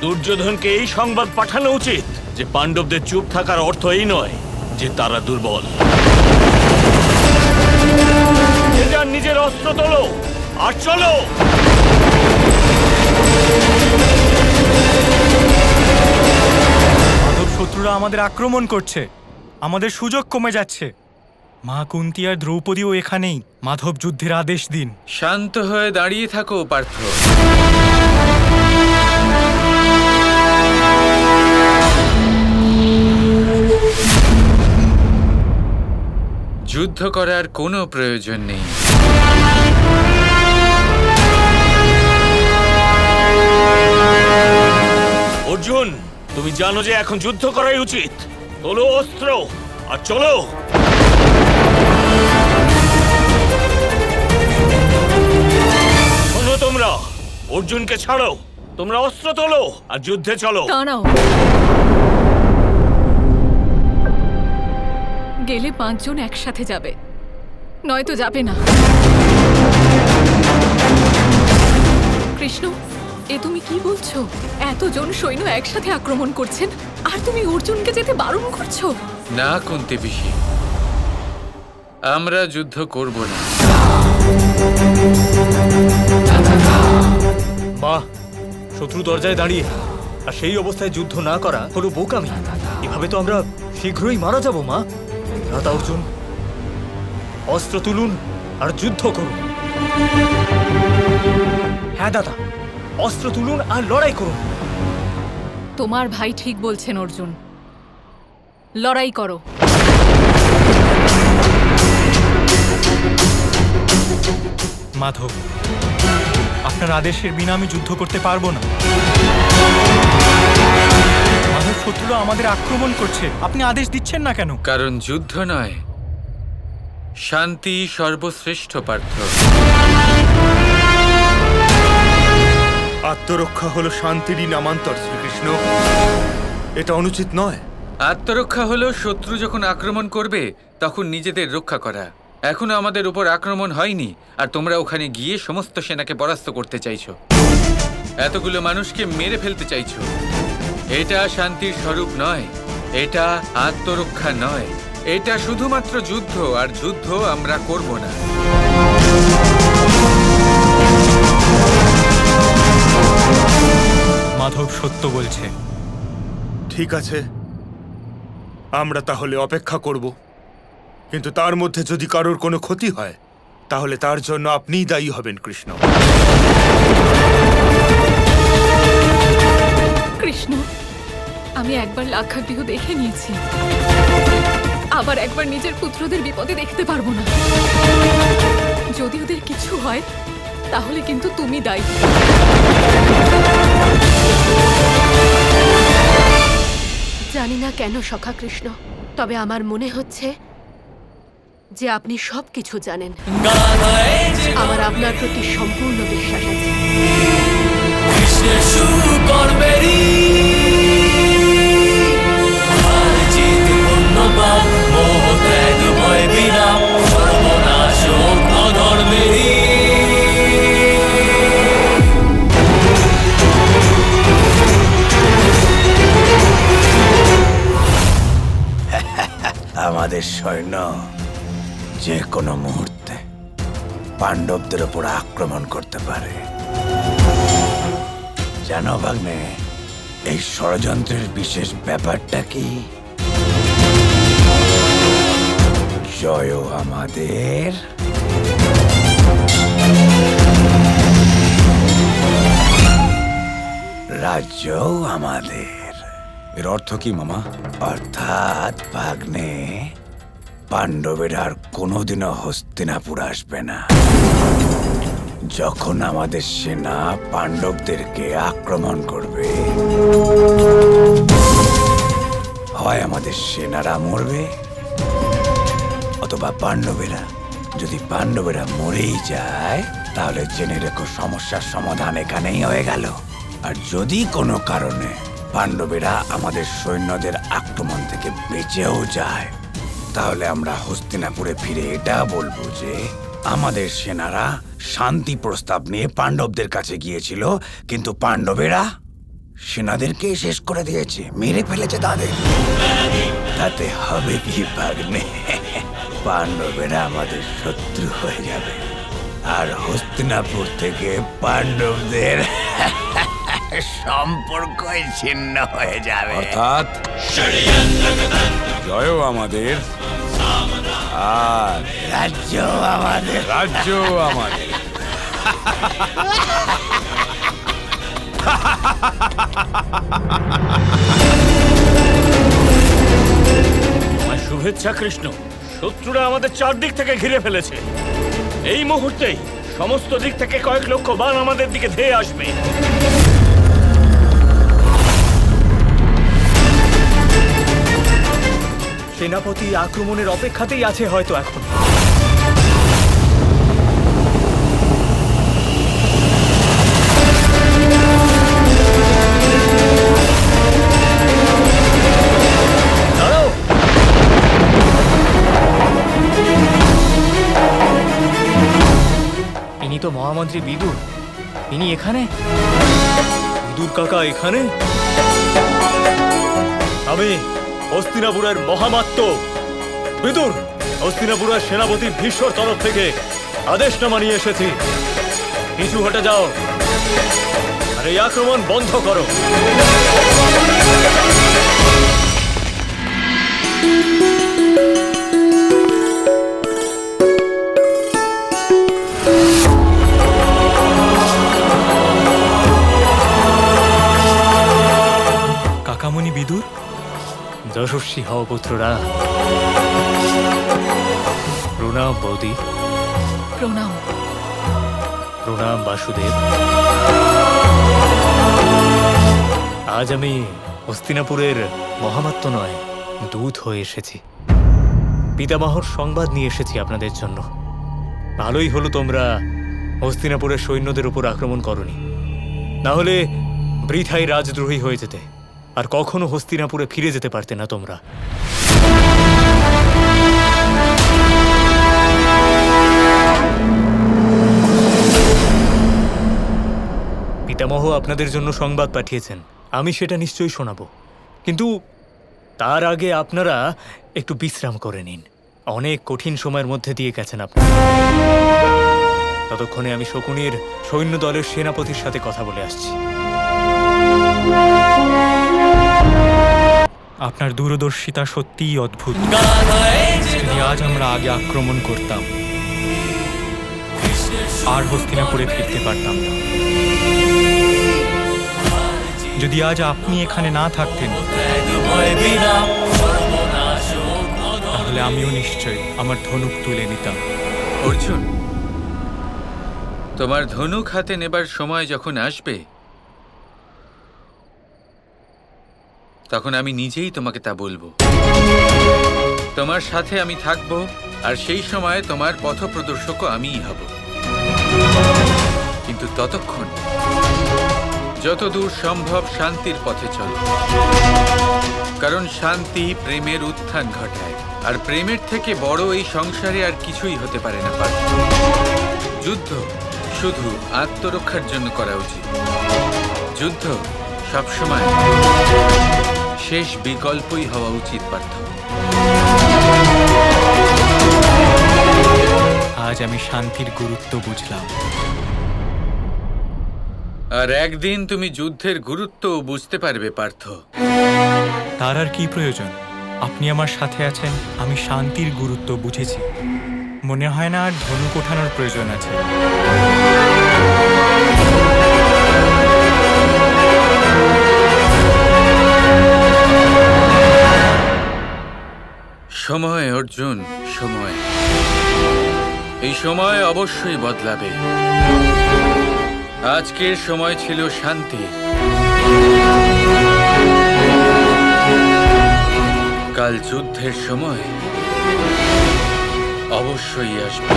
দুর্যোধনকে এই সংবাদ পাঠানো উচিত যে পাণ্ডবদের চুপ থাকার অর্থ এই নয় যে তারা দুর্বল। নিজের অস্ত্র তোলো আর চলো। মাধব, শত্রুরা আমাদের আক্রমণ করছে, আমাদের সুযোগ কমে যাচ্ছে। মা কুন্তি আর দ্রৌপদীও এখানেই। মাধব, যুদ্ধের আদেশ দিন। শান্ত হয়ে দাঁড়িয়ে থাকো পার্থ। যুদ্ধ করার কোনো প্রয়োজন নেই। অর্জুন, তুমি জানো যে এখন যুদ্ধ করাই উচিত। তোলো অস্ত্র আর চলো। শোনো তোমরা, অর্জুনকে ছাড়ো। তোমরা অস্ত্র তোলো আর যুদ্ধে চলো। দাঁড়াও, গেলে 5 জন একসাথে যাবে, নয়তো যাবে না। কৃষ্ণ, এ তুমি কি বলছো? এতজন সৈন্য একসাথে আক্রমণ করছেন আর তুমি অর্জুনকে যেতে বারণ করছো? না কুন্তি পিসি, আমরা যুদ্ধ করব না। মা, শত্রু দরজায় দাঁড়িয়ে আর সেই অবস্থায় যুদ্ধ না করা হলো বোকামি। এভাবে তো আমরা শীঘ্রই মারা যাব। মা, দাদা অর্জুন, অস্ত্র তুলুন আর যুদ্ধ করুন। হ্যাঁ দাদা, অস্ত্র তুলুন আর লড়াই করুন। তোমার ভাই ঠিক বলছেন অর্জুন, লড়াই করো। মাধব, আপনার আদেশের বিনা আমি যুদ্ধ করতে পারবো না। মাধব, শত্রুরা আমাদের আক্রমণ করছে, আপনি আদেশ দিচ্ছেন না কেন? কারণ যুদ্ধ নয়, শান্তি সর্বশ্রেষ্ঠ পার্থ। আত্মরক্ষা হলো শান্তিরই নামান্তর শ্রীকৃষ্ণ। এটা অনুচিত নয়। আত্মরক্ষা হলো শত্রু যখন আক্রমণ করবে তখন নিজেদের রক্ষা করা। এখনো আমাদের উপর আক্রমণ হয়নি আর তোমরা ওখানে গিয়ে সমস্ত সেনাকে পরাস্ত করতে চাইছো, এতগুলো মানুষকে মেরে ফেলতে চাইছো। এটা শান্তির স্বরূপ নয়, এটা আত্মরক্ষা নয়, এটা শুধুমাত্র যুদ্ধ, আর যুদ্ধ আমরা করব না। মাধব সত্য বলছে। ঠিক আছে, আমরা তাহলে অপেক্ষা করব, কিন্তু তার মধ্যে যদি কারোর কোনো ক্ষতি হয় তাহলে তার জন্য আপনিই দায়ী হবেন কৃষ্ণ। কৃষ্ণ, আমি একবার লাক্ষাগৃহ দেখে নিয়েছি, আবার একবার নিজের পুত্রদের বিপদে দেখতে পারবো না। যদি ওদের কিছু হয় তাহলে কিন্তু তুমি দায়ী। জানি না কেন সখা কৃষ্ণ, তবে আমার মনে হচ্ছে যে আপনি সবকিছু জানেন। আমার আপনার প্রতি সম্পূর্ণ বিশ্বাস আছে। আমাদের সৈন্য যে কোনো মুহূর্তে পাণ্ডবদের উপর আক্রমণ করতে পারে। জানো ভাগ্নে, এই ষড়যন্ত্রের বিশেষ ব্যাপারটা কি? জয় আমাদের, রাজ্যও আমাদের। এর অর্থ কি মামা? অর্থাৎ ভাগ্নে, পাণ্ডবের আর কোনোদিনও হস্তিনাপুর আসবে না। যখন আমাদের সেনা পাণ্ডবদেরকে আক্রমণ করবে, হয় আমাদের সেনারা মরবে অথবা পাণ্ডবেরা। যদি পাণ্ডবেরা মরেই যায় তাহলে জেনে রেখো সমস্যার সমাধান এখানেই হয়ে গেল। আর যদি কোনো কারণে পাণ্ডবেরা আমাদের সৈন্যদের আক্রমণ থেকে বেঁচেও যায়, তাহলে আমরা হস্তিনাপুরে ফিরে এটা বলবো যে আমাদের সেনারা শান্তি প্রস্তাব নিয়ে পাণ্ডবদের কাছে গিয়েছিল, কিন্তু পাণ্ডবেরা সেনাদেরকে শেষ করে দিয়েছে, মেরে ফেলেছে তাদের। তাতে হবে কি ভাগ্নে? পাণ্ডবেরা আমাদের শত্রু হয়ে যাবে, আর হস্তিনাপুর থেকে পাণ্ডবদের সম্পর্কই ছিন্ন হয়ে যাবে। অর্থাৎ জয়ও আমাদের আর রাজ্য আমাদের। রাজ্য আমাদের। আমার শুভেচ্ছা কৃষ্ণ। শত্রুরা আমাদের চারদিক থেকে ঘিরে ফেলেছে। এই মুহূর্তেই সমস্ত দিক থেকে কয়েক লক্ষ বাণ আমাদের দিকে ধেয়ে আসবে। সেনাপতি আক্রমণের অপেক্ষাতেই আছে হয়তো এখন। ইনি তো মহামন্ত্রী বিদুর। ইনি এখানে? বিদুর কাকা এখানে? আমি হস্তিনাপুরের মহামাত্য বিদুর, হস্তিনাপুরের সেনাপতি ভীষ্মর তরফ থেকে আদেশনামা নিয়ে এসেছি। পিছু হটে যাও আর এই আক্রমণ বন্ধ করো। কাকামণি বিদুর, যশস্বী হও পুত্ররা। প্রণাম বৌদি। প্রণাম। প্রণাম বাসুদেব। আজ আমি হস্তিনাপুরের মহামাত্য নয়, দূত হয়ে এসেছি। পিতামহর সংবাদ নিয়ে এসেছি আপনাদের জন্য। ভালোই হলো তোমরা হস্তিনাপুরের সৈন্যদের উপর আক্রমণ করনি, না হলে বৃথাই রাজদ্রোহী হয়ে যেতে, আর কখনো হস্তিনাপুরে ফিরে যেতে পারতে না তোমরা। পিতামহ আপনাদের জন্য সংবাদ পাঠিয়েছেন, আমি সেটা নিশ্চয়ই শোনাবো। কিন্তু তার আগে আপনারা একটু বিশ্রাম করে নিন। অনেক কঠিন সময়ের মধ্যে দিয়ে গেছেন আপনারা। ততক্ষণে আমি শকুনির সৈন্য দলের সেনাপতির সাথে কথা বলে আসছি। আপনার দূরদর্শিতা সত্যিই অদ্ভুত। যদি আজ আমরা আগে আক্রমণ করতাম, আর হস্তিনাপুরে ফিরতে পারতাম না। যদি আজ আপনি এখানে না থাকতেন, তাহলে আমিও নিশ্চয়ই আমার ধনুক তুলে নিতাম। অর্জুন, তোমার ধনুক হাতে নেবার সময় যখন আসবে, তখন আমি নিজেই তোমাকে তা বলবো। তোমার সাথে আমি থাকবো, আর সেই সময় তোমার পথপ্রদর্শকও আমিই হব। কিন্তু ততক্ষণ যতদূর সম্ভব শান্তির পথে চলো, কারণ শান্তি প্রেমের উত্থান ঘটায়, আর প্রেমের থেকে বড় এই সংসারে আর কিছুই হতে পারে না। যুদ্ধ শুধু আত্মরক্ষার জন্য করা উচিত। যুদ্ধ সবসময় শেষ বিকল্পই হওয়া উচিত পার্থ। আজ আমি শান্তির গুরুত্ব বুঝলাম। আর একদিন তুমি যুদ্ধের গুরুত্ব বুঝতে পারবে পার্থ। তার আর কি প্রয়োজন? আপনি আমার সাথে আছেন, আমি শান্তির গুরুত্ব বুঝেছি। মনে হয় না আর ধনুক ওঠানোর প্রয়োজন আছে। সময় অর্জুন, সময়। এই সময় অবশ্যই বদলাবে। আজকের সময় ছিল শান্তির, কাল যুদ্ধের সময় অবশ্যই আসবে।